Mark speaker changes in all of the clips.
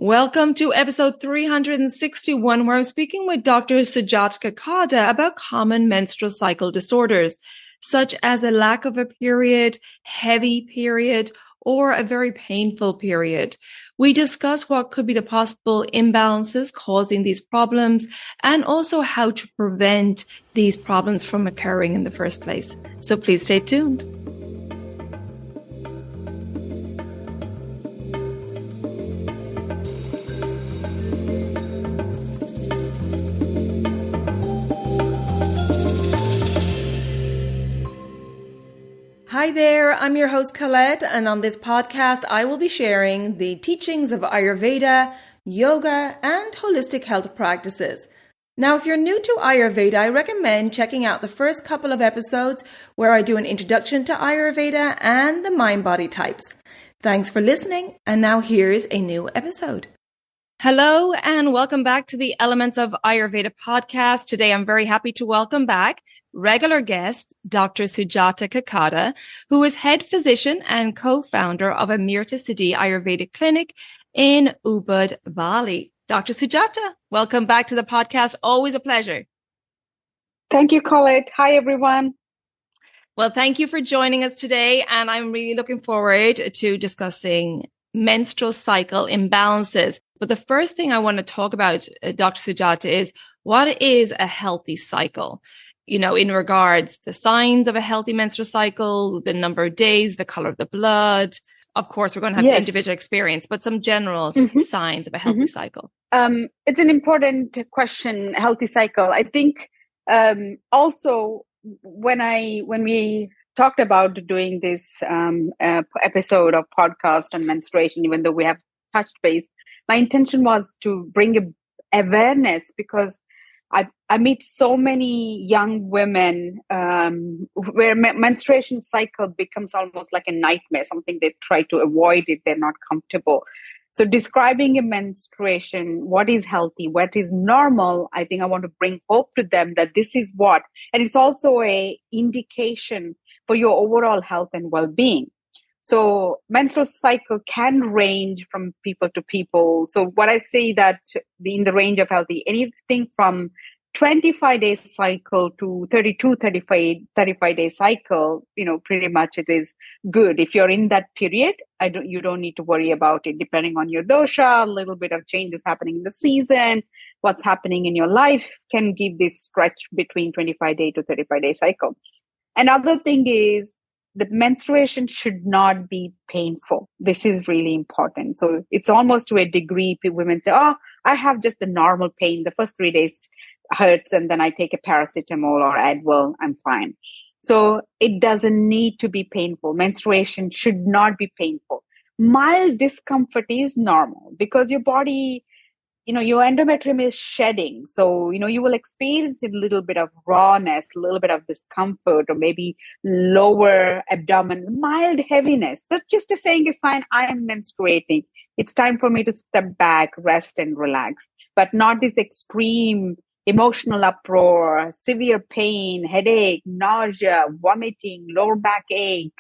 Speaker 1: Welcome to episode 361, where I'm speaking with Dr. Sujatha Kekada about common menstrual cycle disorders, such as a lack of a period, heavy period, or a very painful period. We discuss what could be the possible imbalances causing these problems and also how to prevent these problems from occurring in the first place. So please stay tuned. Hi there, I'm your host Colette, and on this podcast I will be sharing the teachings of Ayurveda, yoga, and holistic health practices. Now, if you're new to Ayurveda, I recommend checking out the first couple of episodes where I do an introduction to Ayurveda and the mind-body types. Thanks for listening, and now here's a new episode. Hello, and welcome back to the Elements of Ayurveda podcast. Today I'm very happy to welcome back regular guest, Dr. Sujatha Kekada, who is head physician and co-founder of AmrtaSiddhi Ayurvedic Clinic in Ubud, Bali. Dr. Sujatha, welcome back to the podcast. Always a pleasure.
Speaker 2: Thank you, Colette. Hi, everyone.
Speaker 1: Well, thank you for joining us today, and I'm really looking forward to discussing menstrual cycle imbalances. But the first thing I want to talk about, Dr. Sujatha, is what is a healthy cycle? You know, in regards the signs of a healthy menstrual cycle, the number of days, the color of the blood. Of course, we're going to have individual experience, but some general signs of a healthy cycle.
Speaker 2: It's an important question, healthy cycle. I think also when we talked about doing this episode of podcast on menstruation, even though we have touched base, my intention was to bring awareness because I meet so many young women where menstruation cycle becomes almost like a nightmare, something they try to avoid it, they're not comfortable. So describing a menstruation, what is healthy, what is normal, I think I want to bring hope to them that this is what, and it's also a indication for your overall health and well-being. So menstrual cycle can range from people to people. So what I say that in the range of healthy, anything from 25 day cycle to 35 day cycle, pretty much it is good. If you're in that period, you don't need to worry about it. Depending on your dosha, a little bit of changes happening in the season, what's happening in your life can give this stretch between 25 day to 35 day cycle. Another thing is, the menstruation should not be painful. This is really important. So it's almost to a degree, women say, oh, I have just a normal pain. The first 3 days hurts and then I take a paracetamol or Advil, I'm fine. So it doesn't need to be painful. Menstruation should not be painful. Mild discomfort is normal because your body, your endometrium is shedding. So, you will experience a little bit of rawness, a little bit of discomfort, or maybe lower abdomen, mild heaviness. That's just a sign I am menstruating. It's time for me to step back, rest and relax, but not this extreme emotional uproar, severe pain, headache, nausea, vomiting, lower back ache.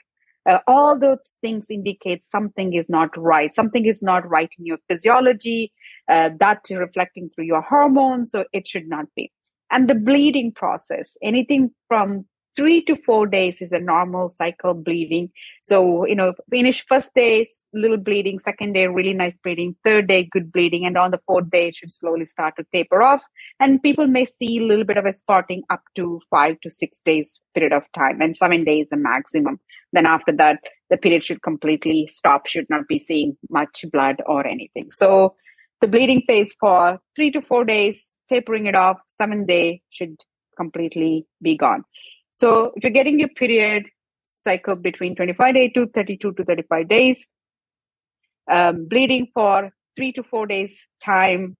Speaker 2: All those things indicate something is not right. Something is not right in your physiology. That's reflecting through your hormones, so it should not be. And the bleeding process, anything from 3 to 4 days is a normal cycle bleeding. So, finish first day, little bleeding, second day, really nice bleeding, third day, good bleeding, and on the fourth day, it should slowly start to taper off. And people may see a little bit of a spotting up to 5 to 6 days period of time, and 7 days the maximum. Then after that, the period should completely stop, should not be seeing much blood or anything. So the bleeding phase for 3 to 4 days, tapering it off, 7th day should completely be gone. So if you're getting your period cycle between 25 days to 32 to 35 days, bleeding for 3 to 4 days time,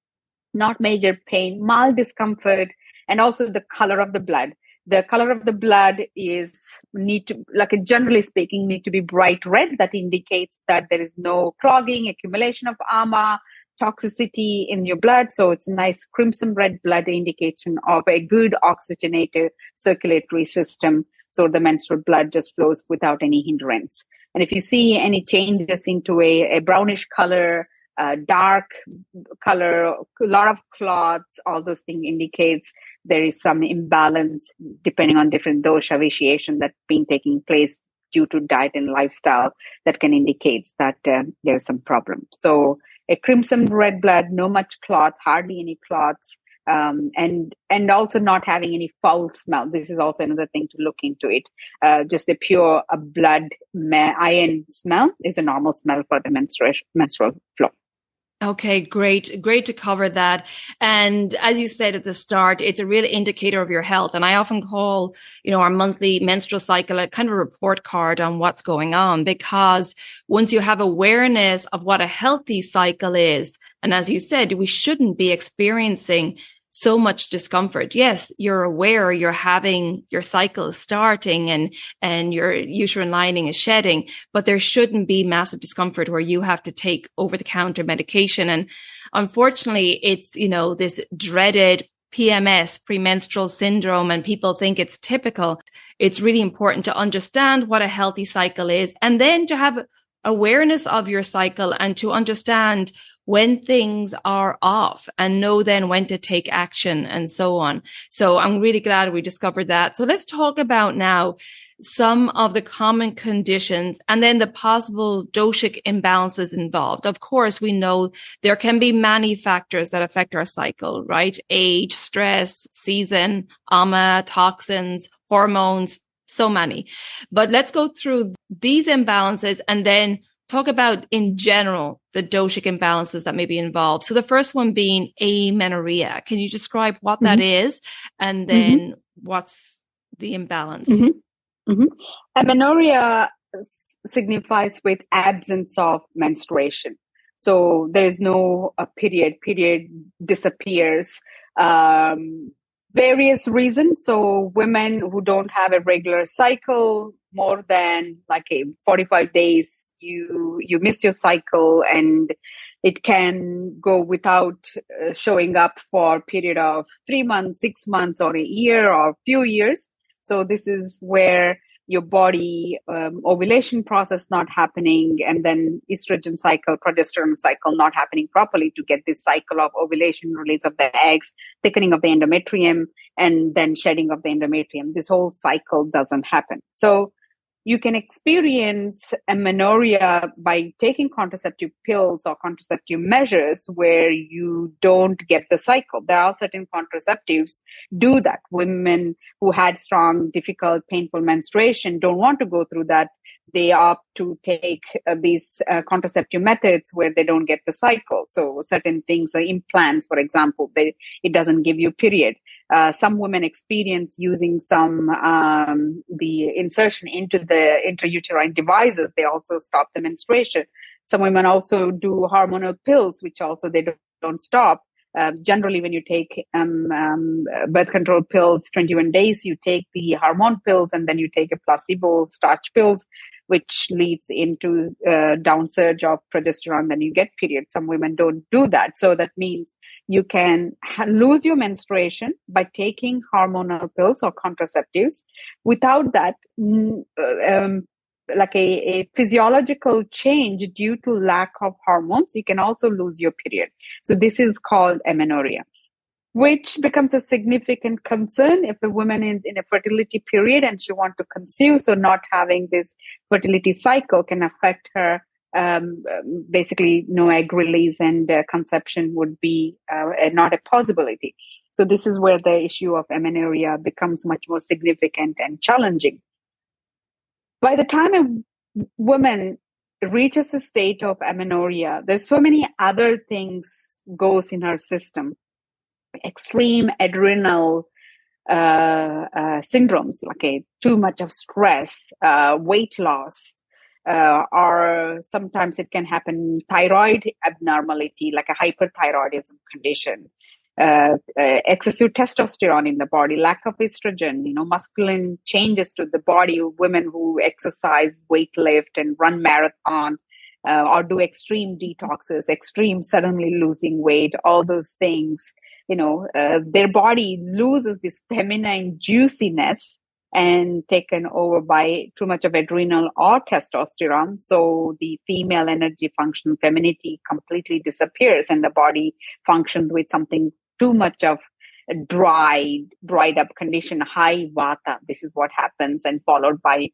Speaker 2: not major pain, mild discomfort, and also the color of the blood. The color of the blood generally speaking, need to be bright red. That indicates that there is no clogging, accumulation of ama, toxicity in your blood. So it's a nice crimson red blood indication of a good oxygenated circulatory system. So the menstrual blood just flows without any hindrance. And if you see any changes into a brownish color, dark color, a lot of clots, all those things indicates there is some imbalance depending on different dosha vitiation that's been taking place due to diet and lifestyle that can indicate that there's some problem. So a crimson red blood, no much clots, hardly any clots, and also not having any foul smell. This is also another thing to look into it. Just a pure blood iron smell is a normal smell for the menstrual flow.
Speaker 1: Okay, great. Great to cover that. And as you said at the start, it's a real indicator of your health. And I often call, our monthly menstrual cycle a kind of a report card on what's going on, because once you have awareness of what a healthy cycle is, and as you said, we shouldn't be experiencing so much discomfort. Yes, you're aware you're having your cycle starting and your uterine lining is shedding, but there shouldn't be massive discomfort where you have to take over-the-counter medication. And unfortunately, it's, this dreaded PMS, premenstrual syndrome, and people think it's typical. It's really important to understand what a healthy cycle is, and then to have awareness of your cycle and to understand when things are off and know then when to take action and so on. So I'm really glad we discovered that. So let's talk about now some of the common conditions and then the possible doshic imbalances involved. Of course, we know there can be many factors that affect our cycle, right? Age, stress, season, toxins, hormones, so many. But let's go through these imbalances and then talk about, in general, the doshic imbalances that may be involved. So the first one being amenorrhea. Can you describe what that is and then what's the imbalance?
Speaker 2: Amenorrhea signifies with absence of menstruation. So there is no period disappears. Various reasons. So women who don't have a regular cycle, more than 45 days, you miss your cycle, and it can go without showing up for a period of 3 months, 6 months, or a year or a few years. So this is where your body ovulation process not happening, and then estrogen cycle, progesterone cycle not happening properly to get this cycle of ovulation, release of the eggs, thickening of the endometrium, and then shedding of the endometrium. This whole cycle doesn't happen. So you can experience amenorrhea by taking contraceptive pills or contraceptive measures where you don't get the cycle. There are certain contraceptives do that. Women who had strong, difficult, painful menstruation don't want to go through that. They opt to take these contraceptive methods where they don't get the cycle. So certain things, implants, for example, it doesn't give you period. Some women experience using the insertion into the intrauterine devices. They also stop the menstruation. Some women also do hormonal pills, which also they don't stop. Generally, when you take birth control pills, 21 days, you take the hormone pills, and then you take a placebo starch pills, which leads into downsurge of progesterone. Then you get period. Some women don't do that. So that means you can lose your menstruation by taking hormonal pills or contraceptives. Without that, a physiological change due to lack of hormones, you can also lose your period. So this is called amenorrhea, which becomes a significant concern if a woman is in a fertility period and she wants to conceive. So not having this fertility cycle can affect her. Basically, no egg release and conception would be not a possibility. So this is where the issue of amenorrhea becomes much more significant and challenging. By the time a woman reaches a state of amenorrhea, there's so many other things goes in her system. Extreme adrenal syndromes, too much of stress, weight loss, or sometimes it can happen thyroid abnormality, like a hyperthyroidism condition, excessive testosterone in the body, lack of estrogen, masculine changes to the body. Women who exercise, weight lift, and run marathon, or do extreme detoxes, extreme suddenly losing weight, all those things, their body loses this feminine juiciness and taken over by too much of adrenal or testosterone. So the female energy function, femininity completely disappears, and the body functions with something too much of a dried up condition, high vata. This is what happens, and followed by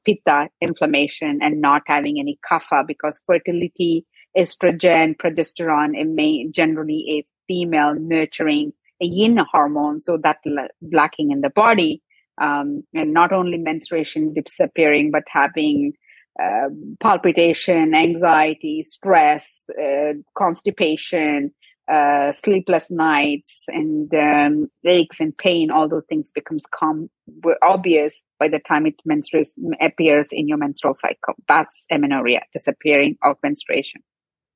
Speaker 2: pitta, inflammation, and not having any kapha, because fertility, estrogen, progesterone, generally a female nurturing a yin hormone, so that lacking in the body. And not only menstruation disappearing, but having palpitation, anxiety, stress, constipation, sleepless nights, and aches and pain. All those things becomes obvious by the time it appears in your menstrual cycle. That's amenorrhea, disappearing of menstruation.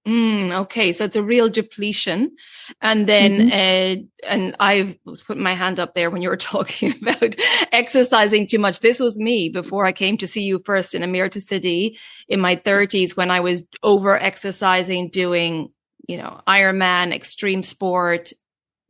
Speaker 1: Okay, so it's a real depletion. And then, and I've put my hand up there when you were talking about exercising too much. This was me before I came to see you first in AmrtaSiddhi in my 30s, when I was over exercising, doing, Ironman, extreme sport,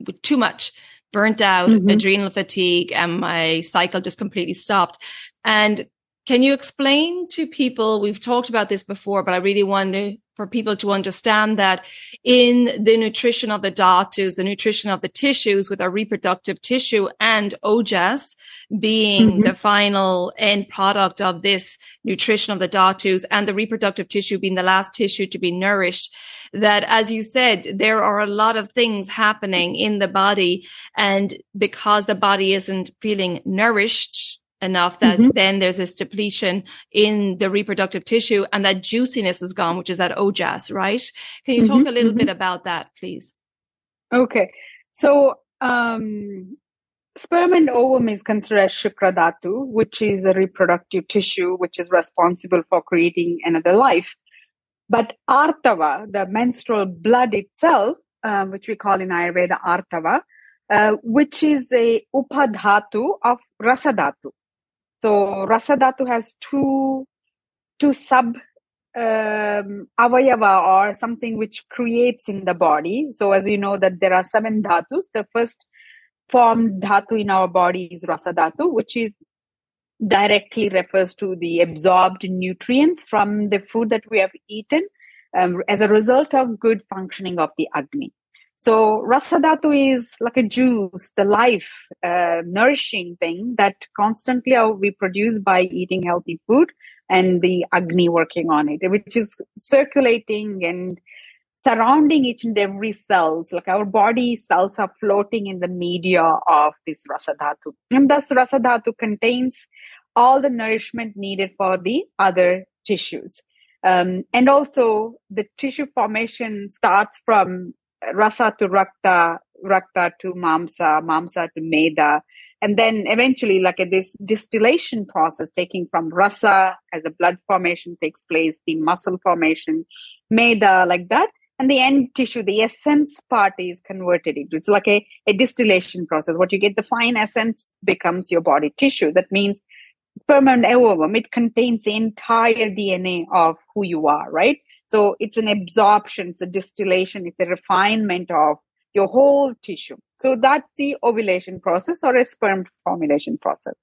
Speaker 1: with too much, burnt out, adrenal fatigue, and my cycle just completely stopped. And can you explain to people, we've talked about this before, but I really want for people to understand that in the nutrition of the dhatus, the nutrition of the tissues, with our reproductive tissue and ojas being the final end product of this nutrition of the dhatus, and the reproductive tissue being the last tissue to be nourished, that, as you said, there are a lot of things happening in the body, and because the body isn't feeling nourished enough, that then there's this depletion in the reproductive tissue, and that juiciness is gone, which is that ojas, right? Can you talk a little bit about that, please?
Speaker 2: Okay. So sperm and ovum is considered as Shukra Dhatu, which is a reproductive tissue which is responsible for creating another life. But Artava, the menstrual blood itself, which we call in Ayurveda Artava, which is a Upadhatu of Rasadhatu. So Rasadhatu has two sub avayava, or something which creates in the body. So as you know that there are 7 dhatus. The first formed dhatu in our body is Rasadhatu, which is directly refers to the absorbed nutrients from the food that we have eaten as a result of good functioning of the Agni. So Rasadhatu is like a juice, the life, nourishing thing that constantly we produce by eating healthy food, and the Agni working on it, which is circulating and surrounding each and every cell. Like our body cells are floating in the media of this Rasadhatu. And thus Rasadhatu contains all the nourishment needed for the other tissues. And also the tissue formation starts from rasa to rakta, rakta to mamsa, mamsa to meda, and then eventually like this distillation process taking from rasa as the blood formation takes place, the muscle formation, meda, like that, and the end tissue, the essence part is converted into. It's like a distillation process. What you get, the fine essence becomes your body tissue. That means sperm and ovum, it contains the entire DNA of who you are, right? So it's an absorption, it's a distillation, it's a refinement of your whole tissue. So that's the ovulation process, or a sperm formulation process.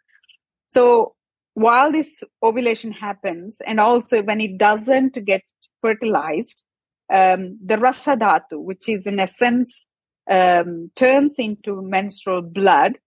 Speaker 2: So while this ovulation happens, and also when it doesn't get fertilized, the Rasadhatu, which is in essence, turns into menstrual blood.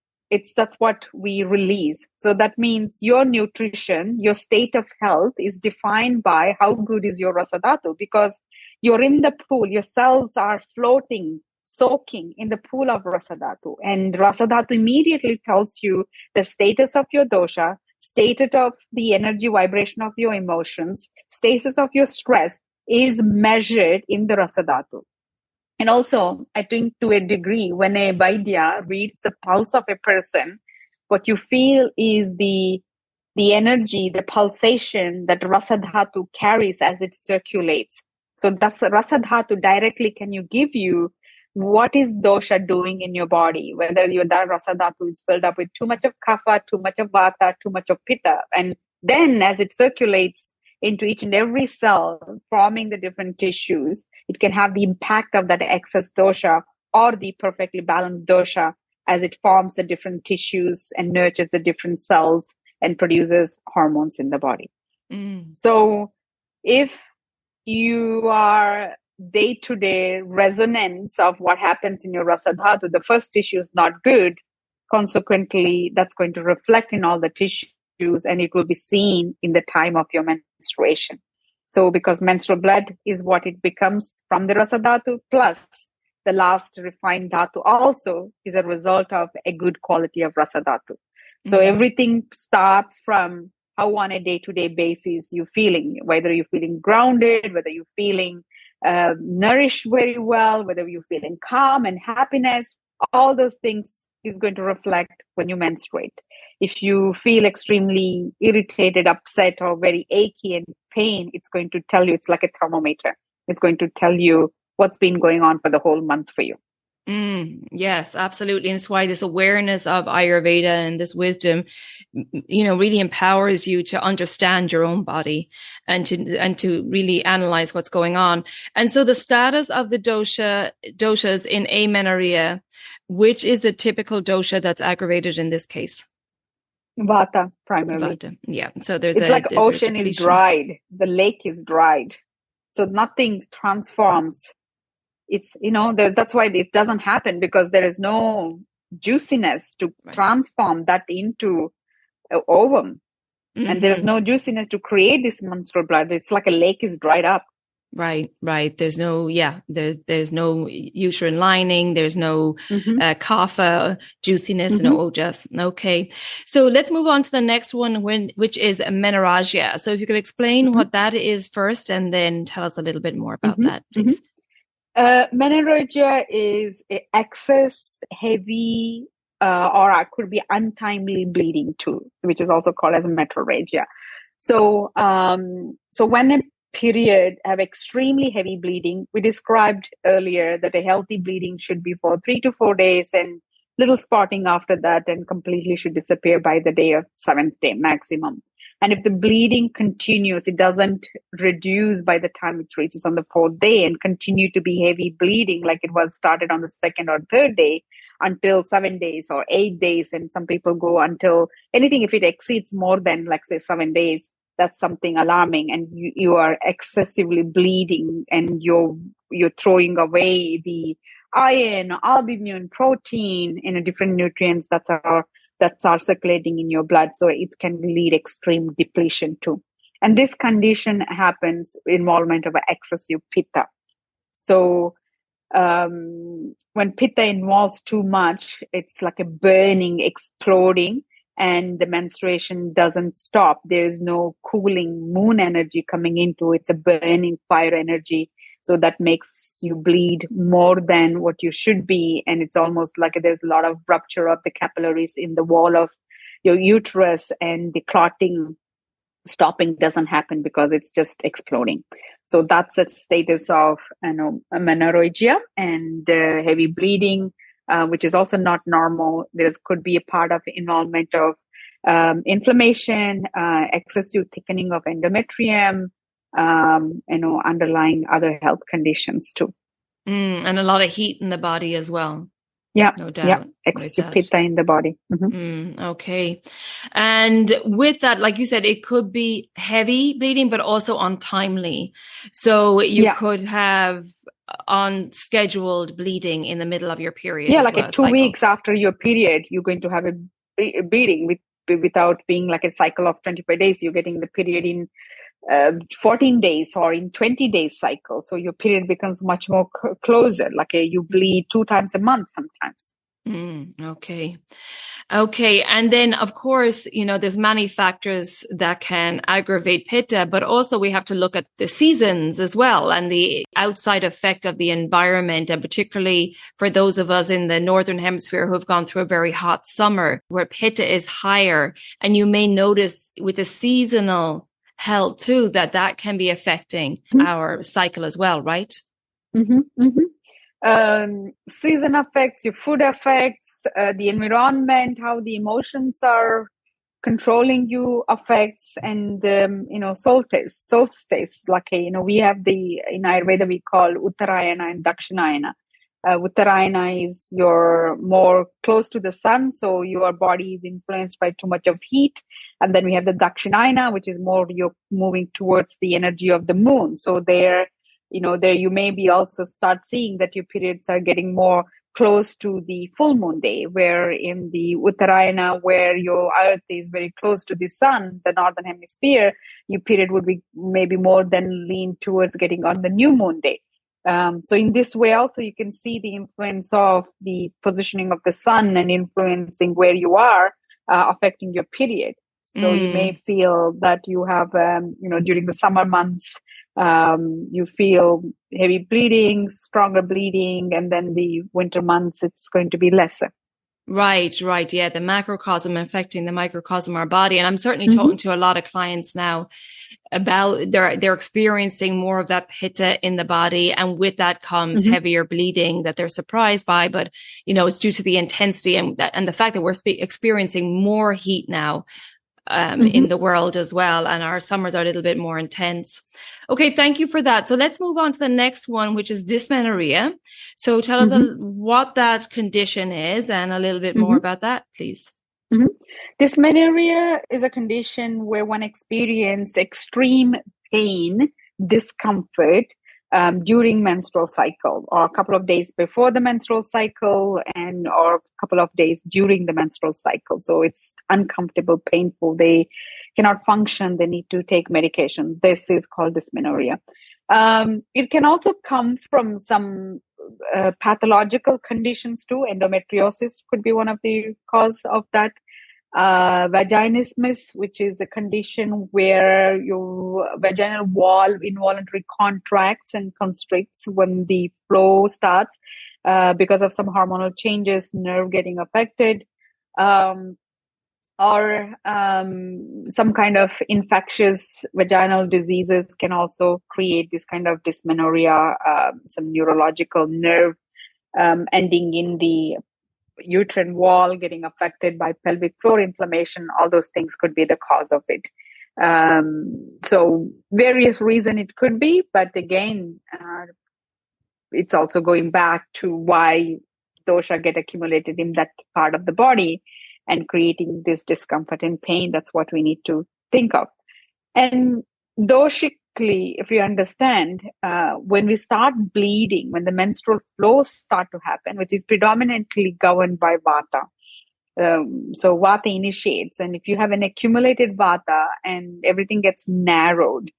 Speaker 2: That's what we release. So that means your nutrition, your state of health is defined by how good is your Rasadhatu, because you're in the pool, your cells are floating, soaking in the pool of Rasadhatu. And Rasadhatu immediately tells you the status of your dosha, status of the energy vibration of your emotions, status of your stress is measured in the Rasadhatu. And also, I think to a degree, when a Vaidya reads the pulse of a person, what you feel is the energy, the pulsation that Rasadhatu carries as it circulates. So that's Rasadhatu directly can you give you what is dosha doing in your body, whether that Rasadhatu is filled up with too much of kapha, too much of vata, too much of pitta. And then as it circulates into each and every cell, forming the different tissues, it can have the impact of that excess dosha or the perfectly balanced dosha as it forms the different tissues and nurtures the different cells and produces hormones in the body. So if you are day-to-day resonance of what happens in your rasa dhatu, the first tissue is not good. Consequently, that's going to reflect in all the tissues, and it will be seen in the time of your menstruation. So because menstrual blood is what it becomes from the rasa dhatu, plus the last refined dhatu also is a result of a good quality of rasa dhatu. So everything starts from how on a day-to-day basis you're feeling, whether you're feeling grounded, whether you're feeling nourished very well, whether you're feeling calm and happiness. All those things is going to reflect when you menstruate. If you feel extremely irritated, upset, or very achy and pain, it's going to tell you, it's like a thermometer. It's going to tell you what's been going on for the whole month for you.
Speaker 1: Yes, absolutely. And it's why this awareness of Ayurveda and this wisdom, really empowers you to understand your own body and to really analyze what's going on. And so the status of the doshas in Amenorrhea, which is the typical dosha that's aggravated in this case?
Speaker 2: Vata, primarily.
Speaker 1: Vata. Yeah. So there's
Speaker 2: ocean is dried. The lake is dried. So nothing transforms. It's, that's why it doesn't happen, because there is no juiciness to transform that into ovum. And there's no juiciness to create this menstrual blood. It's like a lake is dried up.
Speaker 1: Right. There's no, there's no uterine lining. There's no kapha juiciness, no ojas. Okay. So let's move on to the next one, which is menorrhagia. So if you could explain what that is first, and then tell us a little bit more about that, please.
Speaker 2: Menorrhagia is excess, heavy, or it could be untimely bleeding too, which is also called as menorrhagia. So when a period have extremely heavy bleeding, we described earlier that a healthy bleeding should be for 3 to 4 days and little spotting after that, and completely should disappear by the day of 7th day maximum. And if the bleeding continues, it doesn't reduce by the time it reaches on the 4th day and continue to be heavy bleeding like it was started on the 2nd or 3rd day until 7 days or 8 days. And some people go until anything, if it exceeds more than, like, say, 7 days, that's something alarming. And you are excessively bleeding, and you're throwing away the iron, albumin, protein, different nutrients that are circulating in your blood. So it can lead extreme depletion too. And this condition happens involvement of excessive pitta. So when pitta involves too much, it's like a burning, exploding, and the menstruation doesn't stop. There is no cooling moon energy coming into it. It's a burning fire energy. So that makes you bleed more than what you should be. And it's almost like there's a lot of rupture of the capillaries in the wall of your uterus, and the clotting stopping doesn't happen because it's just exploding. So that's the status of menorrhagia and heavy bleeding, which is also not normal. There could be a part of involvement of inflammation, excessive thickening of endometrium, underlying other health conditions too.
Speaker 1: And a lot of heat in the body as well.
Speaker 2: Yeah,
Speaker 1: no doubt.
Speaker 2: Yeah, excessive pitta in the body.
Speaker 1: Okay. And with that, like you said, it could be heavy bleeding, but also untimely. So you could have unscheduled bleeding in the middle of your period.
Speaker 2: Yeah, like 2 weeks after your period, you're going to have a bleeding without being like a cycle of 25 days. You're getting the period in 14 days or in 20 days cycle. So your period becomes much more closer, like you bleed 2 times a month sometimes.
Speaker 1: Okay. And then, of course, there's many factors that can aggravate pitta, but also we have to look at the seasons as well and the outside effect of the environment. And particularly for those of us in the Northern Hemisphere who have gone through a very hot summer where pitta is higher. And you may notice with the seasonal health too, that can be affecting our cycle as well, right?
Speaker 2: Season affects, your food affects, the environment, how the emotions are controlling you affects, and solstice. Like we have in Ayurveda we call Uttarayana and Dakshinayana. Uttarayana is you're more close to the sun, so your body is influenced by too much of heat. And then we have the Dakshinayana, which is more you're moving towards the energy of the moon. So there you maybe also start seeing that your periods are getting more close to the full moon day, where in the Uttarayana, where your earth is very close to the sun, the northern hemisphere, your period would be maybe more than lean towards getting on the new moon day. So in this way also you can see the influence of the positioning of the sun and influencing where you are, affecting your period. So you may feel that you have, during the summer months, you feel heavy bleeding, stronger bleeding, and then the winter months, it's going to be lesser.
Speaker 1: Right. Yeah. The macrocosm affecting the microcosm, our body. And I'm certainly talking to a lot of clients now about they're experiencing more of that pitta in the body. And with that comes heavier bleeding that they're surprised by. But, it's due to the intensity and the fact that we're experiencing more heat now in the world as well. And our summers are a little bit more intense. Okay, thank you for that. So let's move on to the next one, which is dysmenorrhea. So tell us what that condition is and a little bit more about that, please.
Speaker 2: Dysmenorrhea is a condition where one experiences extreme pain, discomfort during menstrual cycle, or a couple of days before the menstrual cycle, or a couple of days during the menstrual cycle. So it's uncomfortable, painful. They cannot function. They need to take medication. This is called dysmenorrhea. It can also come from some pathological conditions too. Endometriosis could be one of the cause of that. Vaginismus, which is a condition where your vaginal wall involuntarily contracts and constricts when the flow starts because of some hormonal changes, nerve getting affected, or some kind of infectious vaginal diseases can also create this kind of dysmenorrhea, some neurological nerve ending in the uterine wall getting affected by pelvic floor inflammation. All those things could be the cause of it. So various reasons it could be, but again, it's also going back to why dosha get accumulated in that part of the body and creating this discomfort and pain. That's what we need to think of. And doshically, if you understand, when we start bleeding, when the menstrual flows start to happen, which is predominantly governed by vata. So vata initiates, and if you have an accumulated vata and everything gets narrowed,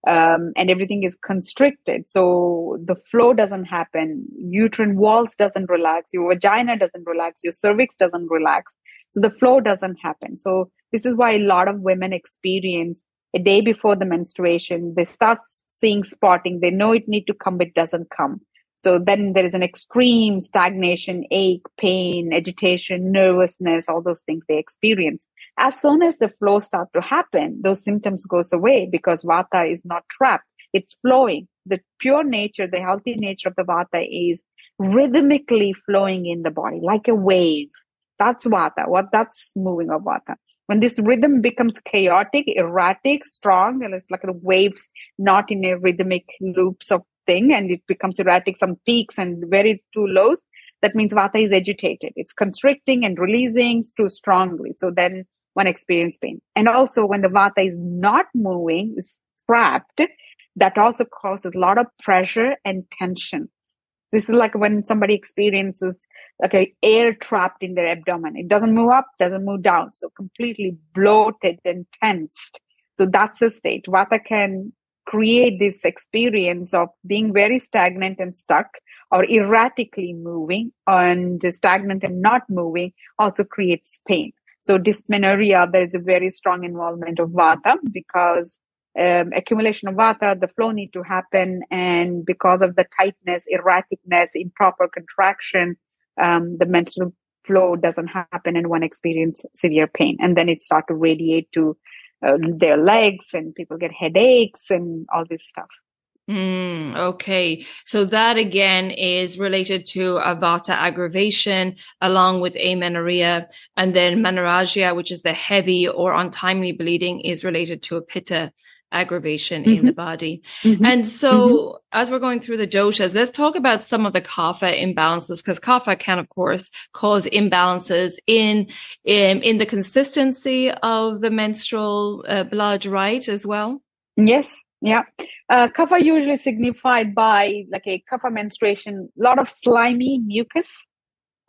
Speaker 2: and everything is constricted, so the flow doesn't happen, uterine walls doesn't relax, your vagina doesn't relax, your cervix doesn't relax, so the flow doesn't happen. So this is why a lot of women experience a day before the menstruation, they start seeing spotting. They know it need to come, but it doesn't come. So then there is an extreme stagnation, ache, pain, agitation, nervousness, all those things they experience. As soon as the flow starts to happen, those symptoms goes away because vata is not trapped. It's flowing. The pure nature, the healthy nature of the vata is rhythmically flowing in the body like a wave. That's vata. That's moving of vata. When this rhythm becomes chaotic, erratic, strong, and it's like the waves not in a rhythmic loops of thing, and it becomes erratic, some peaks and very too lows, that means vata is agitated. It's constricting and releasing too strongly. So then one experiences pain. And also when the vata is not moving, it's trapped, that also causes a lot of pressure and tension. This is like when somebody experiences like an air trapped in their abdomen. It doesn't move up, doesn't move down. So completely bloated and tensed. So that's a state. Vata can create this experience of being very stagnant and stuck, or erratically moving, and stagnant and not moving also creates pain. So dysmenorrhea, there is a very strong involvement of vata because accumulation of vata, the flow need to happen, and because of the tightness, erraticness, improper contraction, the menstrual flow doesn't happen and one experiences severe pain, and then it starts to radiate to their legs, and people get headaches and all this stuff.
Speaker 1: Okay. So that again is related to a vata aggravation along with amenorrhea, and then menorrhagia, which is the heavy or untimely bleeding, is related to a pitta aggravation in the body. And so as we're going through the doshas, let's talk about some of the kapha imbalances, because kapha can, of course, cause imbalances in the consistency of the menstrual blood, right, as well?
Speaker 2: Yes. Yeah. Kapha usually signified by like a kapha menstruation, a lot of slimy mucus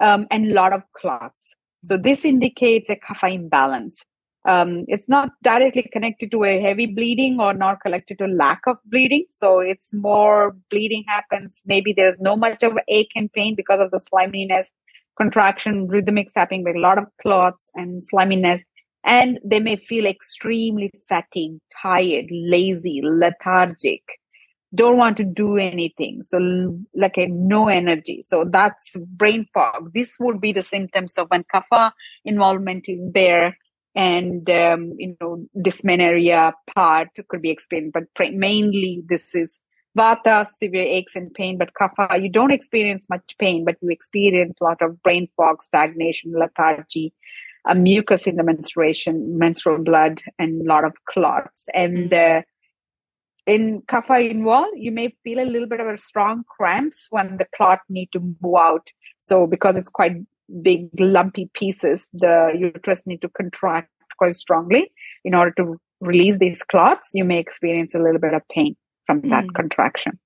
Speaker 2: and a lot of clots. So this indicates a kapha imbalance. It's not directly connected to a heavy bleeding or not connected to lack of bleeding. So it's more bleeding happens. Maybe there's no much of ache and pain because of the sliminess, contraction, rhythmic sapping, with a lot of clots and sliminess. And they may feel extremely fatigued, tired, lazy, lethargic, don't want to do anything. So like no energy. So that's brain fog. This would be the symptoms of when kapha involvement is there. And, dysmenorrhea part could be explained, but mainly this is vata, severe aches and pain. But kapha, you don't experience much pain, but you experience a lot of brain fog, stagnation, lethargy, a mucus in the menstrual blood, and a lot of clots. And in kapha involved, you may feel a little bit of a strong cramps when the clot need to move out. So because it's quite big, lumpy pieces, the uterus need to contract quite strongly in order to release these clots. You may experience a little bit of pain from that contraction.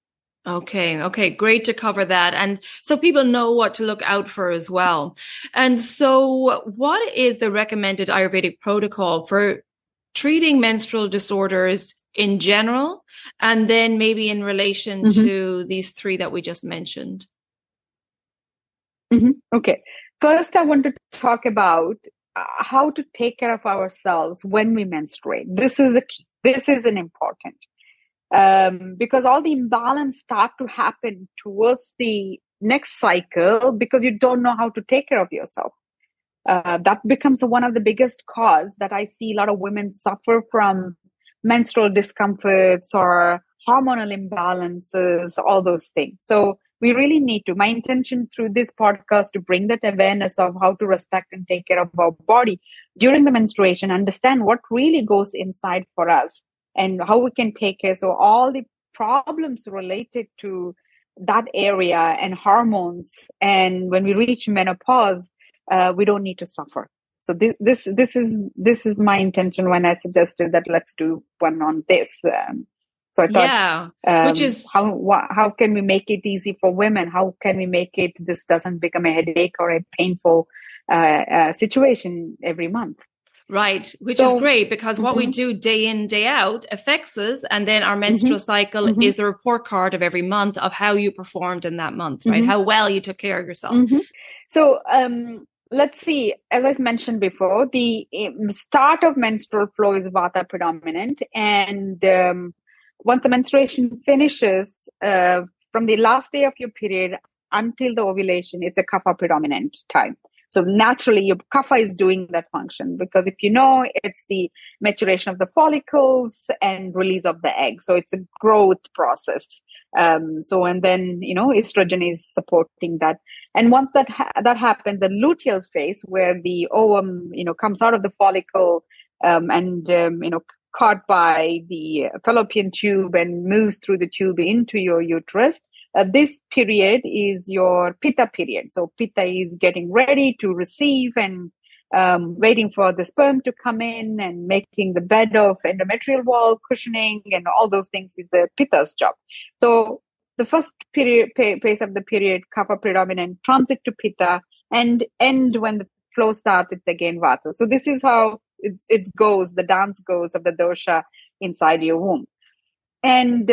Speaker 1: Okay. Great to cover that. And so people know what to look out for as well. And so what is the recommended Ayurvedic protocol for treating menstrual disorders in general, and then maybe in relation to these three that we just mentioned?
Speaker 2: Okay. First, I want to talk about how to take care of ourselves when we menstruate. This is the key. This is an important. Because all the imbalance start to happen towards the next cycle because you don't know how to take care of yourself. That becomes one of the biggest cause that I see a lot of women suffer from menstrual discomforts or hormonal imbalances, all those things. So we really need to, my intention through this podcast to bring that awareness of how to respect and take care of our body during the menstruation, understand what really goes inside for us and how we can take care. So all the problems related to that area and hormones, and when we reach menopause, we don't need to suffer. So this is my intention when I suggested that let's do one on this. So I thought,
Speaker 1: which is
Speaker 2: how can we make it easy for women? How can we make it this doesn't become a headache or a painful situation every month?
Speaker 1: Right, which is great because what we do day in, day out affects us. And then our menstrual cycle is the report card of every month of how you performed in that month, right? How well you took care of yourself.
Speaker 2: So let's see, as I mentioned before, the start of menstrual flow is vata predominant. And once the menstruation finishes, from the last day of your period until the ovulation, it's a kapha predominant time. So naturally, your kapha is doing that function because if you know, it's the maturation of the follicles and release of the egg. So it's a growth process. And then, estrogen is supporting that. And once that happens, the luteal phase where the ovum, comes out of the follicle, caught by the fallopian tube and moves through the tube into your uterus. This period is your pitta period. So pitta is getting ready to receive and waiting for the sperm to come in and making the bed of endometrial wall, cushioning, and all those things is the pitta's job. So the first phase of the period, kapha predominant, transit to pitta, and end when the flow starts, it's again vata. So this is how it goes, the dance goes of the dosha inside your womb. And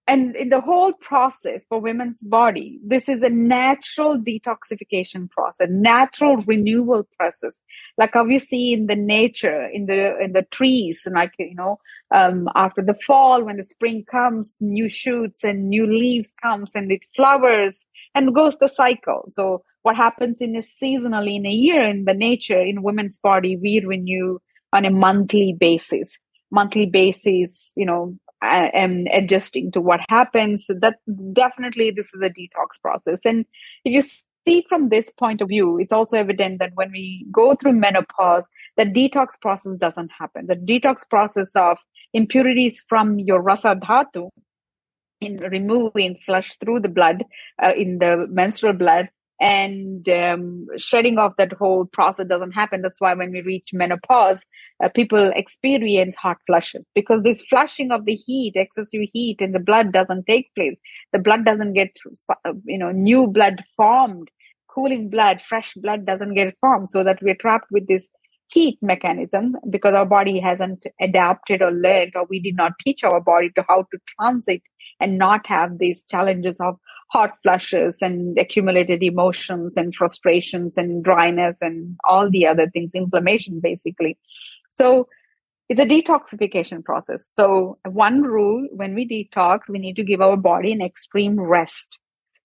Speaker 2: in the whole process for women's body, this is a natural detoxification process, natural renewal process, like how we see in the nature, in the trees, and after the fall, when the spring comes, new shoots and new leaves comes and it flowers and goes the cycle. So what happens seasonally in a year in the nature, in women's body, we renew on a monthly basis, and adjusting to what happens. So that definitely this is a detox process. And if you see from this point of view, it's also evident that when we go through menopause, the detox process doesn't happen. The detox process of, impurities from your rasa dhatu in removing, flush through the blood, in the menstrual blood, and shedding off that whole process doesn't happen. That's why when we reach menopause, people experience hot flushes, because this flushing of the heat, excessive heat in the blood doesn't take place. The blood doesn't get, new blood formed, cooling blood, fresh blood doesn't get formed, so that we're trapped with this heat mechanism because our body hasn't adapted or learned, or we did not teach our body to how to transit and not have these challenges of hot flushes and accumulated emotions and frustrations and dryness and all the other things, inflammation basically. So it's a detoxification process. So one rule, when we detox, we need to give our body an extreme rest.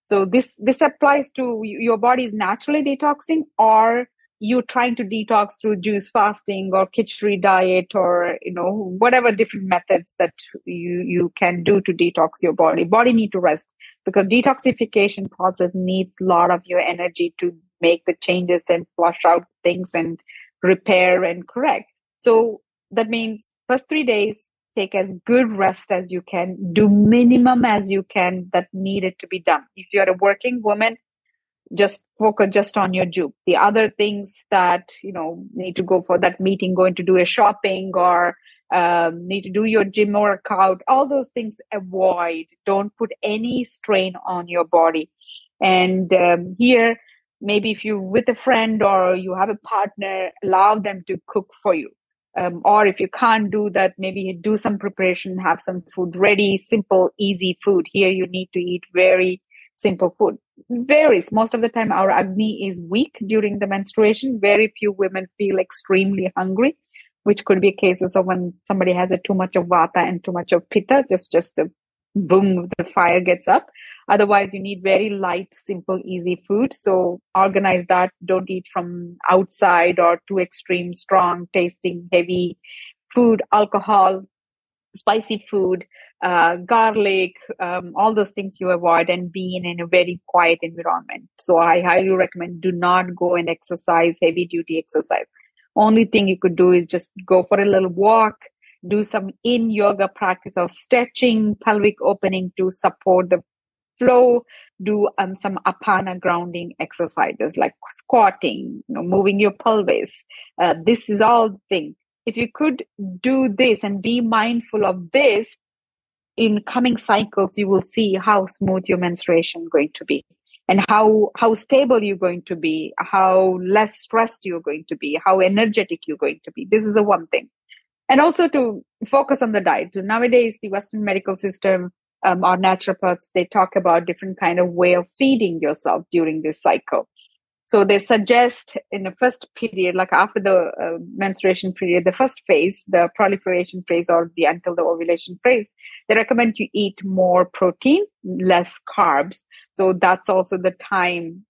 Speaker 2: So this applies to your body is naturally detoxing, or you're trying to detox through juice fasting or khichdi diet, or whatever different methods that you can do to detox your body. Body need to rest, because detoxification process needs a lot of your energy to make the changes and flush out things and repair and correct. So that means first 3 days, take as good rest as you can, do minimum as you can that needed to be done. If you're a working woman, just focus just on your job. The other things that, need to go for that meeting, going to do a shopping, or need to do your gym workout, all those things avoid. Don't put any strain on your body. And here, maybe if you're with a friend or you have a partner, allow them to cook for you. Or if you can't do that, maybe do some preparation, have some food ready, simple, easy food. Here you need to eat very simple food. Varies. Most of the time our Agni is weak during the menstruation. Very few women feel extremely hungry, which could be cases of when somebody has too much of Vata and too much of Pitta, just the boom, the fire gets up. Otherwise, you need very light, simple, easy food. So organize that. Don't eat from outside or too extreme, strong, tasting, heavy food, alcohol, spicy food, garlic, all those things you avoid, and being in a very quiet environment. So I highly recommend, do not go and exercise, heavy duty exercise. Only thing you could do is just go for a little walk, do some in yoga practice of stretching, pelvic opening to support the flow, do some apana grounding exercises like squatting, moving your pelvis. This is all the thing. If you could do this and be mindful of this in coming cycles, you will see how smooth your menstruation is going to be, and how stable you're going to be, how less stressed you're going to be, how energetic you're going to be. This is the one thing. And also to focus on the diet. So nowadays, the Western medical system, our naturopaths, they talk about different kind of way of feeding yourself during this cycle. So they suggest in the first period, like after the menstruation period, the first phase, the proliferation phase or until the ovulation phase, they recommend you eat more protein, less carbs. So that's also the time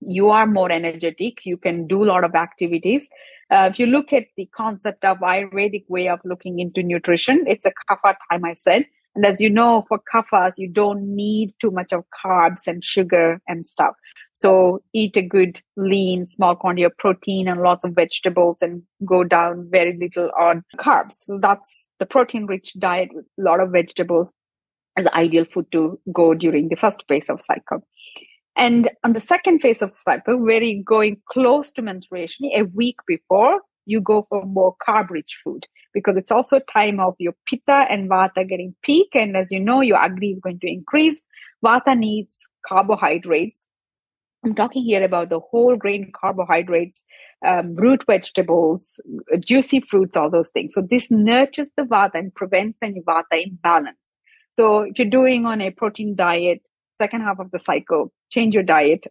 Speaker 2: you are more energetic. You can do a lot of activities. If you look at the concept of Ayurvedic way of looking into nutrition, it's a kapha time, I said. And as you know, for kaphas, you don't need too much of carbs and sugar and stuff. So eat a good, lean, small quantity of protein and lots of vegetables, and go down very little on carbs. So that's the protein-rich diet with a lot of vegetables is the ideal food to go during the first phase of cycle. And on the second phase of cycle, where you're going close to menstruation, a week before, you go for more carb-rich food, because it's also time of your Pitta and Vata getting peak. And as you know, your Agni is going to increase. Vata needs carbohydrates. I'm talking here about the whole grain carbohydrates, root vegetables, juicy fruits, all those things. So this nurtures the Vata and prevents any Vata imbalance. So if you're doing on a protein diet, second half of the cycle, change your diet,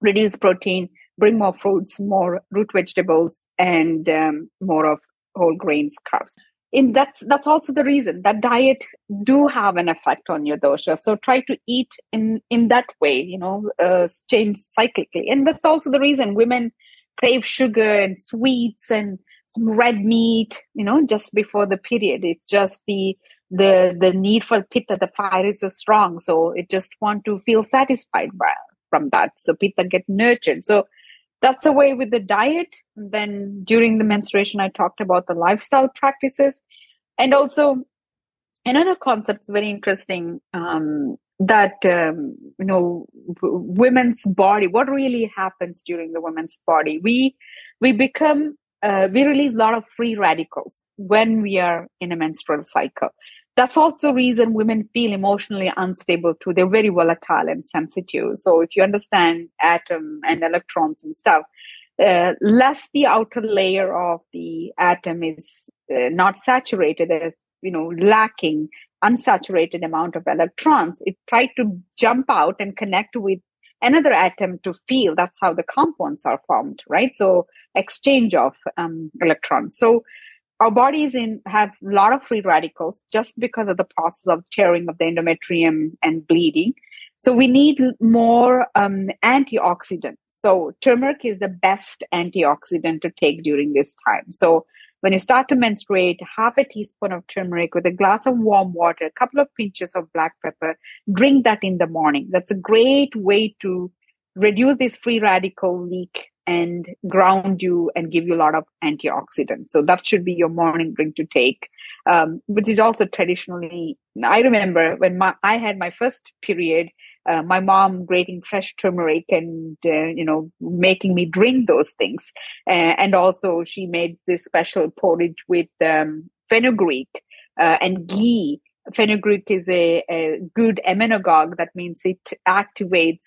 Speaker 2: reduce protein, bring more fruits, more root vegetables, and more of whole grains, carbs. And that's also the reason that diet do have an effect on your dosha. So try to eat in that way, change cyclically. And that's also the reason women crave sugar and sweets and some red meat, just before the period. It's just the need for pitta, the fire is so strong. So it just want to feel satisfied from that. So pitta get nurtured. So that's a way with the diet. And then during the menstruation, I talked about the lifestyle practices. And also another concept is very interesting, that women's body, what really happens during the women's body, we become we release a lot of free radicals when we are in a menstrual cycle. That's also the reason women feel emotionally unstable too. They're very volatile and sensitive. So if you understand atom and electrons and stuff, less the outer layer of the atom is not saturated, lacking unsaturated amount of electrons, it tried to jump out and connect with another atom to feel. That's how the compounds are formed, right? So exchange of electrons. So our bodies have a lot of free radicals just because of the process of tearing of the endometrium and bleeding. So we need more antioxidants. So turmeric is the best antioxidant to take during this time. So when you start to menstruate, half a teaspoon of turmeric with a glass of warm water, a couple of pinches of black pepper, drink that in the morning. That's a great way to reduce this free radical leak and ground you and give you a lot of antioxidants. So that should be your morning drink to take, which is also traditionally, I remember when I had my first period, my mom grating fresh turmeric and, making me drink those things. And also she made this special porridge with fenugreek and ghee. Fenugreek is a good emmenagogue. That means it activates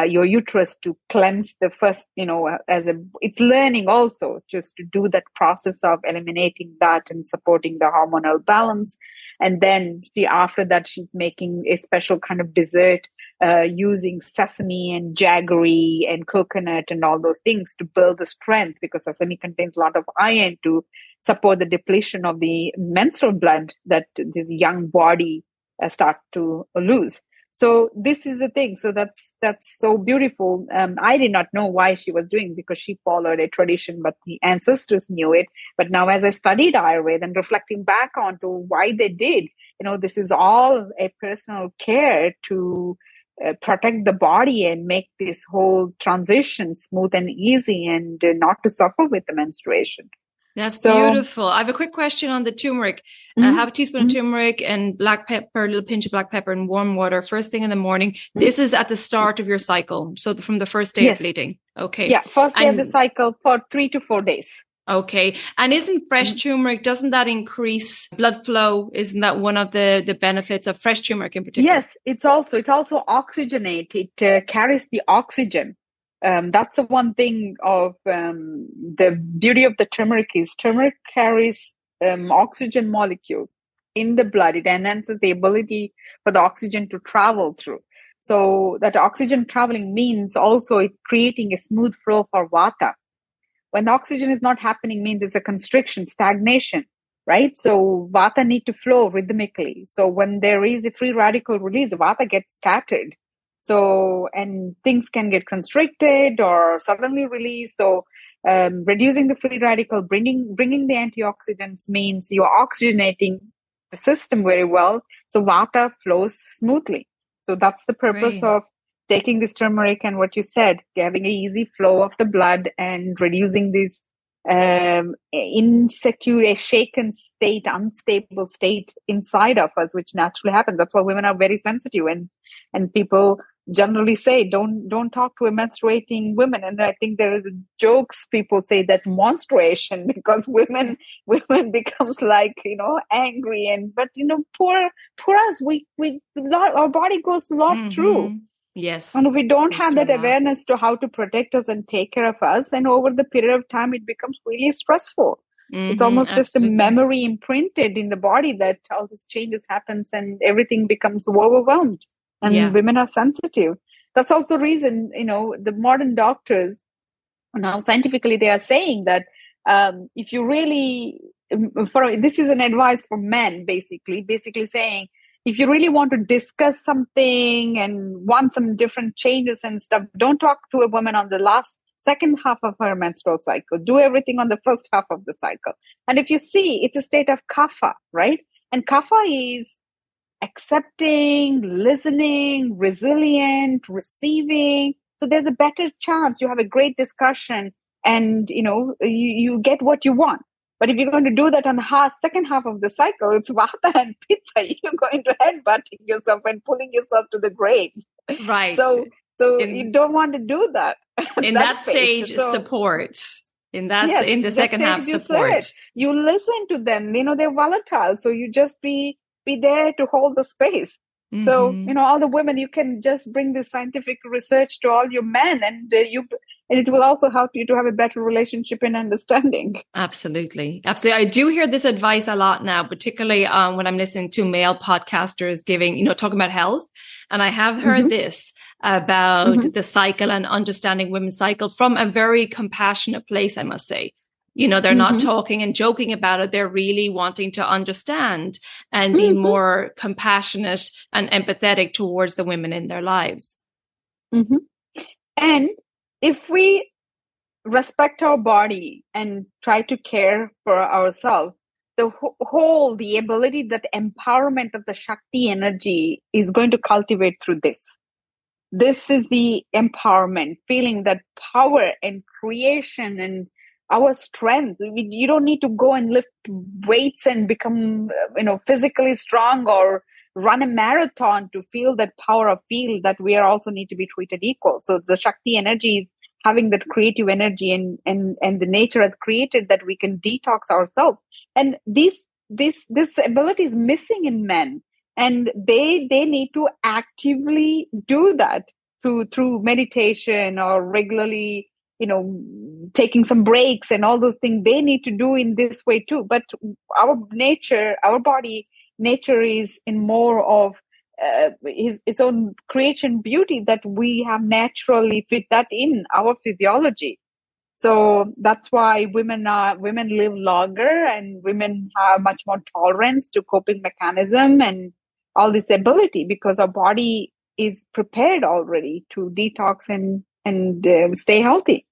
Speaker 2: your uterus to cleanse the first, it's learning also just to do that process of eliminating that and supporting the hormonal balance. And then after that, she's making a special kind of dessert using sesame and jaggery and coconut and all those things to build the strength, because sesame contains a lot of iron to support the depletion of the menstrual blood that the young body start to lose. So this is the thing. So that's so beautiful. I did not know why she was doing, because she followed a tradition, but the ancestors knew it. But now as I studied Ayurveda and reflecting back onto why they did, this is all a personal care to protect the body and make this whole transition smooth and easy and not to suffer with the menstruation.
Speaker 1: That's beautiful. I have a quick question on the turmeric. Have a teaspoon of turmeric and black pepper, a little pinch of black pepper in warm water first thing in the morning. This is at the start of your cycle. So from the first day of bleeding. Okay.
Speaker 2: Yeah. First day of the cycle for 3 to 4 days.
Speaker 1: Okay. And isn't fresh turmeric, doesn't that increase blood flow? Isn't that one of the benefits of fresh turmeric in particular?
Speaker 2: Yes. It's also oxygenate. It carries the oxygen. That's the one thing of the beauty of the turmeric is turmeric carries oxygen molecule in the blood. It enhances the ability for the oxygen to travel through. So that oxygen traveling means also it creating a smooth flow for vata. When the oxygen is not happening means it's a constriction, stagnation, right? So vata need to flow rhythmically. So when there is a free radical release, vata gets scattered. So, and things can get constricted or suddenly released. So, reducing the free radical, bringing the antioxidants means you're oxygenating the system very well. So vata flows smoothly. So that's the purpose of taking this turmeric and what you said, having an easy flow of the blood and reducing this insecure, a shaken state, unstable state inside of us, which naturally happens. That's why women are very sensitive, and people generally say don't talk to a menstruating women. And I think there is jokes people say that menstruation, because women becomes like angry, but poor us, we our body goes a lot through.
Speaker 1: Yes.
Speaker 2: And we don't have that awareness to how to protect us and take care of us. And over the period of time, it becomes really stressful. It's almost just a memory imprinted in the body that all these changes happens and everything becomes overwhelmed. And women are sensitive. That's also the reason, the modern doctors now scientifically, they are saying that if you really, this is an advice for men, basically saying, if you really want to discuss something and want some different changes and stuff, don't talk to a woman on the second half of her menstrual cycle. Do everything on the first half of the cycle. And if you see, it's a state of kapha, right? And kapha is accepting, listening, resilient, receiving. So there's a better chance you have a great discussion and, you get what you want. But if you're going to do that on the second half of the cycle, it's Vata and Pitta. You're going to headbutting yourself and pulling yourself to the grave.
Speaker 1: Right.
Speaker 2: So you don't want to do that.
Speaker 1: In that stage,
Speaker 2: so,
Speaker 1: support. In the second half, support.
Speaker 2: You listen to them. They're volatile. So you just be there to hold the space. Mm-hmm. So, all the women, you can just bring this scientific research to all your men, and it will also help you to have a better relationship and understanding.
Speaker 1: Absolutely. Absolutely. I do hear this advice a lot now, particularly when I'm listening to male podcasters talking about health. And I have heard this about the cycle and understanding women's cycle from a very compassionate place, I must say. They're not talking and joking about it. They're really wanting to understand and be more compassionate and empathetic towards the women in their lives.
Speaker 2: And if we respect our body and try to care for ourselves, the ability, that empowerment of the Shakti energy is going to cultivate through this. This is the empowerment, feeling that power and creation and our strength. You don't need to go and lift weights and become, physically strong or run a marathon to feel that power of feel that we also need to be treated equal. So the Shakti energy is having that creative energy and the nature has created that we can detox ourselves. And this ability is missing in men. And they need to actively do that through meditation or regularly, taking some breaks and all those things they need to do in this way too. But our body nature is in more of its own creation beauty that we have naturally fit that in our physiology. So that's why women live longer, and women have much more tolerance to coping mechanism and all this ability, because our body is prepared already to detox and stay healthy.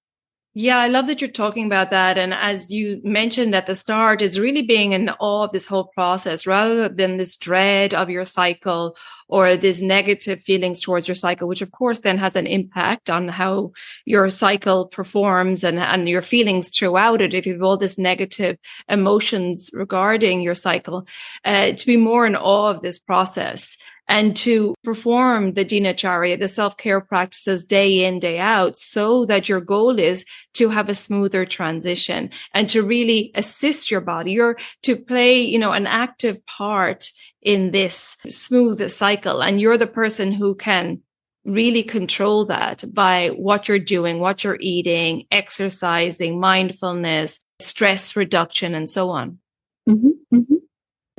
Speaker 1: Yeah, I love that you're talking about that. And as you mentioned at the start, is really being in awe of this whole process rather than this dread of your cycle or these negative feelings towards your cycle, which of course then has an impact on how your cycle performs and your feelings throughout it. If you have all this negative emotions regarding your cycle, to be more in awe of this process. And to perform the dinacharya, the self-care practices day in, day out, so that your goal is to have a smoother transition and to really assist your body. You're to play, an active part in this smooth cycle. And you're the person who can really control that by what you're doing, what you're eating, exercising, mindfulness, stress reduction, and so on.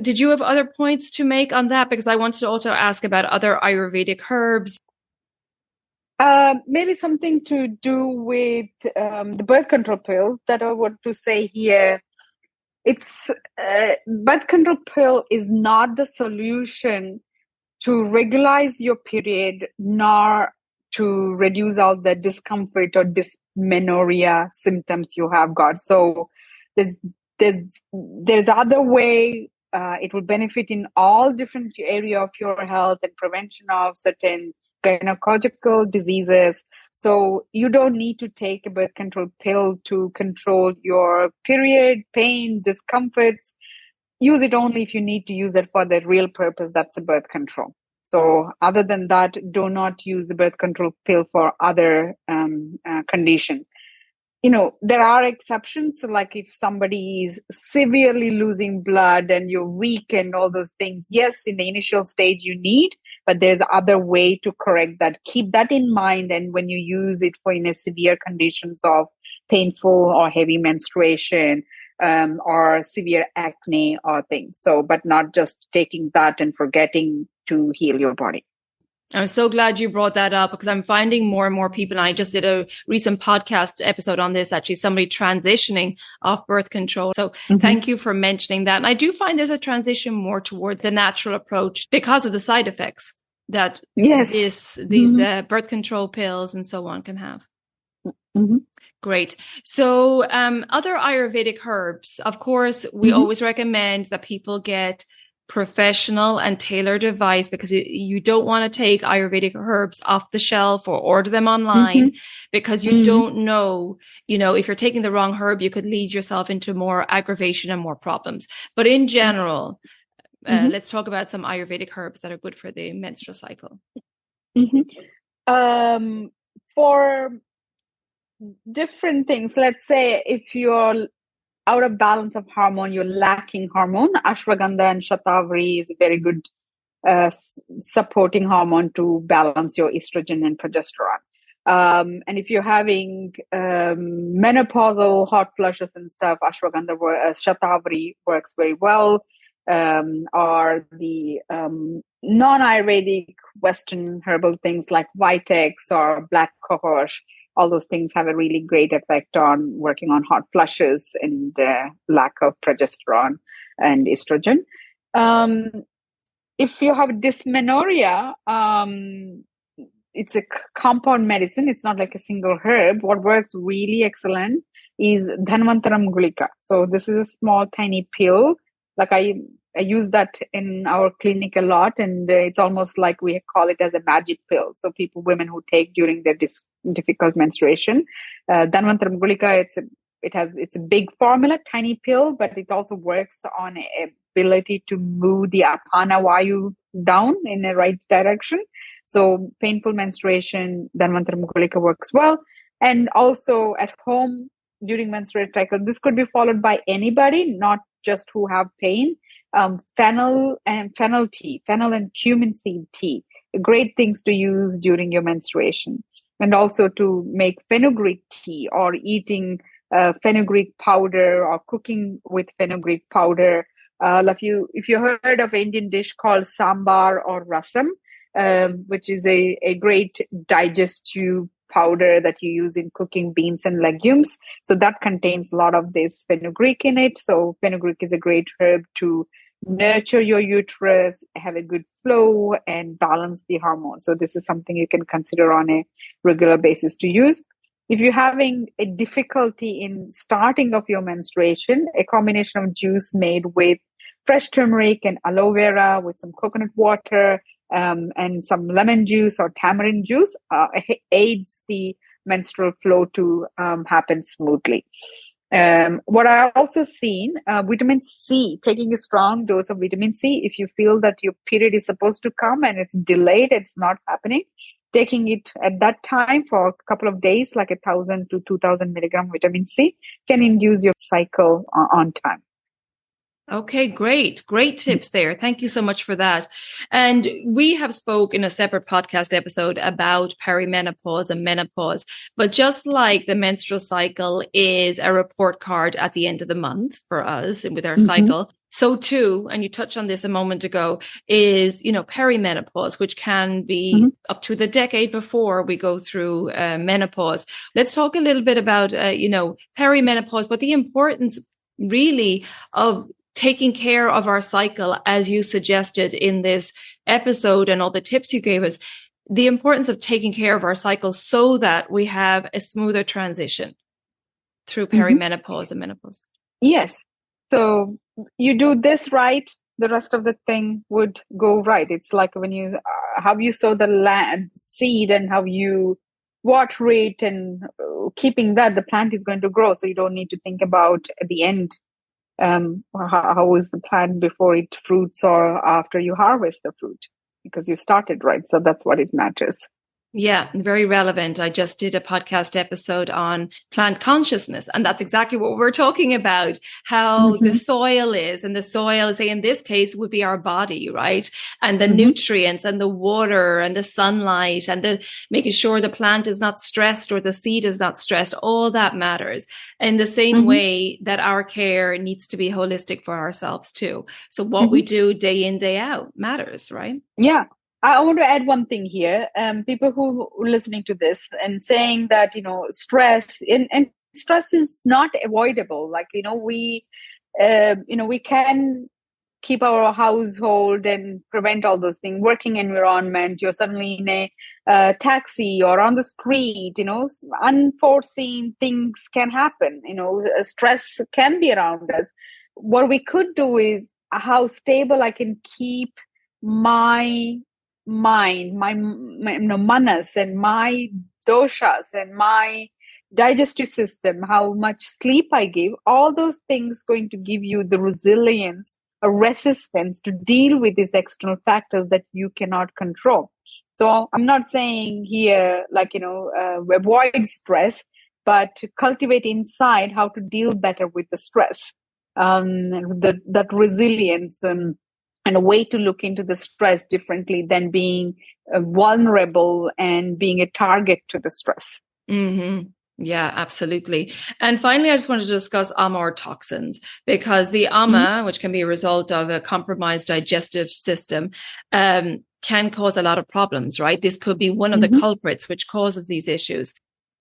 Speaker 1: Did you have other points to make on that? Because I wanted to also ask about other Ayurvedic herbs.
Speaker 2: Maybe something to do with the birth control pill that I want to say here. It's birth control pill is not the solution to regularize your period, nor to reduce all the discomfort or dysmenorrhea symptoms you have got. So there's other way. It will benefit in all different area of your health and prevention of certain gynecological diseases. So you don't need to take a birth control pill to control your period, pain, discomforts. Use it only if you need to use it for the real purpose. That's the birth control. So other than that, do not use the birth control pill for other condition. There are exceptions, like if somebody is severely losing blood and you're weak and all those things. Yes, in the initial stage you need, but there's other way to correct that. Keep that in mind. And when you use it for in a severe conditions of painful or heavy menstruation, or severe acne or things. So, but not just taking that and forgetting to heal your body.
Speaker 1: I'm so glad you brought that up, because I'm finding more and more people, and I just did a recent podcast episode on this, actually, somebody transitioning off birth control. So thank you for mentioning that. And I do find there's a transition more towards the natural approach because of the side effects that these birth control pills and so on can have. Great. So other Ayurvedic herbs, of course, we always recommend that people get professional and tailored advice, because you don't want to take Ayurvedic herbs off the shelf or order them online because you don't know, if you're taking the wrong herb, you could lead yourself into more aggravation and more problems. But in general, let's talk about some Ayurvedic herbs that are good for the menstrual cycle.
Speaker 2: For different things, let's say if you're out of balance of hormone, you're lacking hormone, ashwagandha and shatavari is a very good supporting hormone to balance your estrogen and progesterone. And if you're having menopausal hot flushes and stuff, ashwagandha, shatavari works very well. Or the non-Ayurvedic Western herbal things like Vitex or black cohosh, all those things have a really great effect on working on hot flushes and lack of progesterone and estrogen. If you have dysmenorrhea, it's a compound medicine. It's not like a single herb. What works really excellent is Dhanvantaram Gulika. So this is a small, tiny pill. Like I use that in our clinic a lot, and it's almost like we call it as a magic pill. So women who take during their difficult menstruation, Dhanvantaram Gulika, it's a big formula, tiny pill, but it also works on ability to move the apana vayu down in the right direction. So painful menstruation, Dhanvantaram Gulika works well. And also at home during menstrual cycle, this could be followed by anybody, not just who have pain. Fennel and cumin seed tea, great things to use during your menstruation. And also to make fenugreek tea, or eating fenugreek powder, or cooking with fenugreek powder. If you heard of Indian dish called sambar or rasam, which is a great digestive powder that you use in cooking beans and legumes. So that contains a lot of this fenugreek in it. So fenugreek is a great herb to nurture your uterus, have a good flow, and balance the hormones. So this is something you can consider on a regular basis to use. If you're having a difficulty in starting of your menstruation, a combination of juice made with fresh turmeric and aloe vera with some coconut water, and some lemon juice or tamarind juice aids the menstrual flow to happen smoothly. What I also seen, vitamin C, taking a strong dose of vitamin C. If you feel that your period is supposed to come and it's delayed, it's not happening, taking it at that time for a couple of days, like 1,000 to 2,000 milligram vitamin C, can induce your cycle on time.
Speaker 1: Okay, great. Great tips there. Thank you so much for that. And we have spoke in a separate podcast episode about perimenopause and menopause, but just like the menstrual cycle is a report card at the end of the month for us and with our cycle, so too, and you touched on this a moment ago, is, perimenopause, which can be up to the decade before we go through menopause. Let's talk a little bit about, perimenopause, but the importance really of taking care of our cycle, as you suggested in this episode and all the tips you gave us, the importance of taking care of our cycle so that we have a smoother transition through perimenopause and menopause.
Speaker 2: Yes. So you do this right, the rest of the thing would go right. It's like when you, how you sow the seed and how you water it, and keeping that, the plant is going to grow. So you don't need to think about at the end, how is the plant before it fruits or after you harvest the fruit, because you started right. So that's what it matters.
Speaker 1: Yeah, very relevant. I just did a podcast episode on plant consciousness, and that's exactly what we're talking about, how the soil is, and the soil, say in this case, would be our body, right? And the nutrients and the water and the sunlight and the making sure the plant is not stressed or the seed is not stressed. All that matters. In the same way that our care needs to be holistic for ourselves too. So what we do day in, day out matters, right?
Speaker 2: Yeah. I want to add one thing here. People who are listening to this and saying that, stress and stress is not avoidable. Like, we can keep our household and prevent all those things, working environment. You're suddenly in a taxi or on the street, unforeseen things can happen. Stress can be around us. What we could do is how stable I can keep my mind, my manas and my doshas and my digestive system, how much sleep I give, all those things going to give you the resilience, a resistance to deal with these external factors that you cannot control. So I'm not saying here, avoid stress, but to cultivate inside how to deal better with the stress, that resilience, and a way to look into the stress differently than being vulnerable and being a target to the stress.
Speaker 1: Mm-hmm. Yeah, absolutely. And finally, I just wanted to discuss toxins, because the ama, which can be a result of a compromised digestive system, can cause a lot of problems, right? This could be one of the culprits which causes these issues.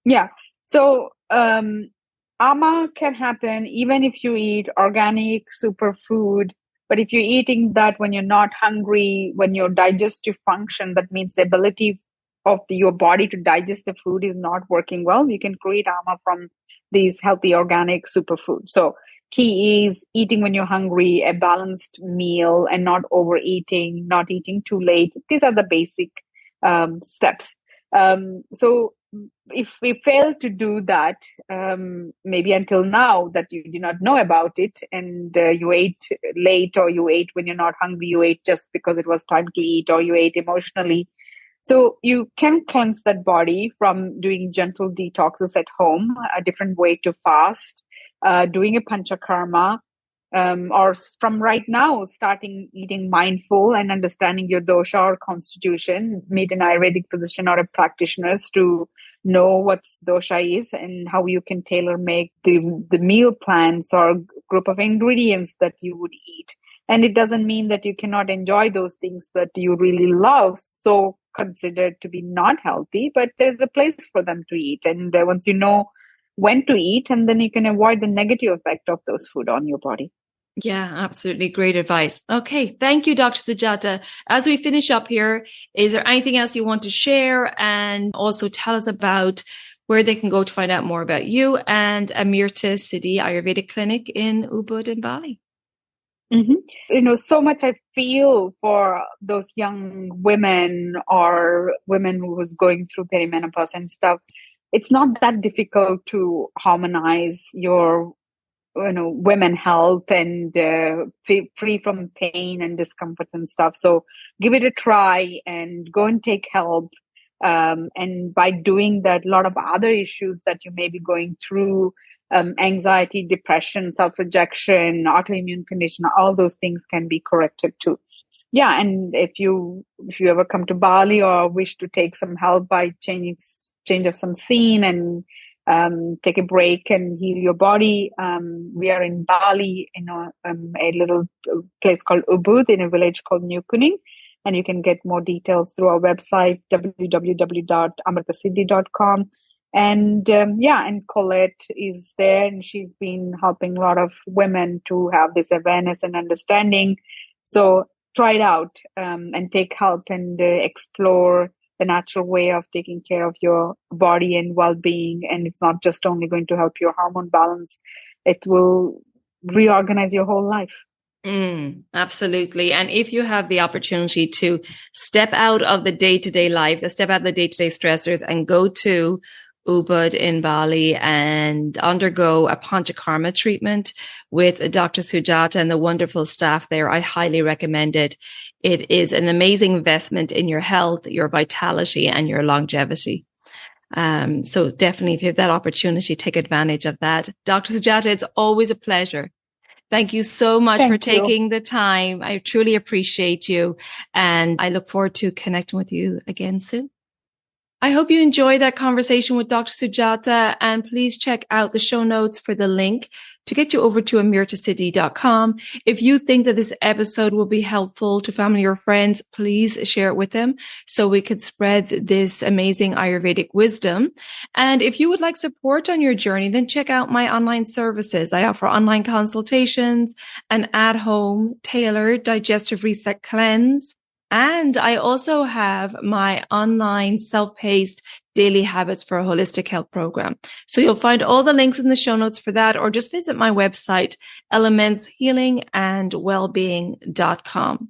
Speaker 2: Yeah. So ama can happen even if you eat organic superfood. But if you're eating that when you're not hungry, when your digestive function, that means the ability of your body to digest the food is not working well, you can create ama from these healthy organic superfoods. So key is eating when you're hungry, a balanced meal, and not overeating, not eating too late. These are the basic steps. So if we fail to do that, maybe until now that you did not know about it, and you ate late, or you ate when you're not hungry, you ate just because it was time to eat, or you ate emotionally. So you can cleanse that body from doing gentle detoxes at home, a different way to fast, doing a panchakarma, or from right now starting eating mindful and understanding your dosha or constitution, meet an Ayurvedic physician or a practitioner to know what dosha is and how you can tailor make the meal plans or group of ingredients that you would eat. And it doesn't mean that you cannot enjoy those things that you really love, so considered to be not healthy, but there's a place for them to eat. And once you know when to eat, and then you can avoid the negative effect of those food on your body.
Speaker 1: Yeah, absolutely. Great advice. Okay. Thank you, Dr. Sujatha. As we finish up here, is there anything else you want to share? And also tell us about where they can go to find out more about you and AmrtaSiddhi Ayurvedic Clinic in Ubud in Bali.
Speaker 2: So much I feel for those young women or women who was going through perimenopause and stuff. It's not that difficult to harmonize your women health and free from pain and discomfort and stuff. So give it a try and go and take help. And by doing that, a lot of other issues that you may be going through, anxiety, depression, self-rejection, autoimmune condition, all those things can be corrected too. Yeah, and if you ever come to Bali or wish to take some help by change of some scene and take a break and heal your body, we are in Bali in a little place called Ubud in a village called New Kuning. And you can get more details through our website, www.AmrtaSiddhi.com. And and Colette is there, and she's been helping a lot of women to have this awareness and understanding. So try it out and take help and explore the natural way of taking care of your body and well-being. And it's not just only going to help your hormone balance, it will reorganize your whole life.
Speaker 1: Absolutely. And if you have the opportunity to step out of the day-to-day life, step out of the day-to-day stressors and go to Ubud in Bali and undergo a panchakarma treatment with Dr. Sujatha and the wonderful staff there, I highly recommend it. It is an amazing investment in your health, your vitality, and your longevity. So definitely, if you have that opportunity, take advantage of that. Dr. Sujatha, it's always a pleasure. Thank you so much for taking the time. I truly appreciate you. And I look forward to connecting with you again soon. I hope you enjoyed that conversation with Dr. Sujatha, and please check out the show notes for the link to get you over to AmrtaSiddhi.com. If you think that this episode will be helpful to family or friends, please share it with them so we could spread this amazing Ayurvedic wisdom. And if you would like support on your journey, then check out my online services. I offer online consultations, an at-home tailored digestive reset cleanse, And I also have my online self-paced daily habits for a holistic health program. So you'll find all the links in the show notes for that, or just visit my website, elementshealingandwellbeing.com.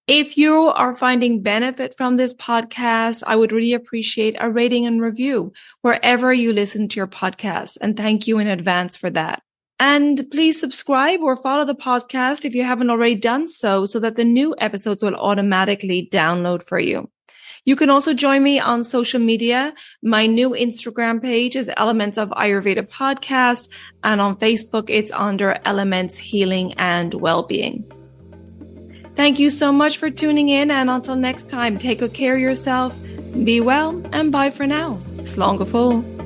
Speaker 1: If you are finding benefit from this podcast, I would really appreciate a rating and review wherever you listen to your podcasts. And thank you in advance for that. And please subscribe or follow the podcast if you haven't already done so that the new episodes will automatically download for you. You can also join me on social media. My new Instagram page is Elements of Ayurveda Podcast, and on Facebook, it's under Elements Healing and Wellbeing. Thank you so much for tuning in, and until next time, take good care of yourself, be well, and bye for now. Slán go fóill.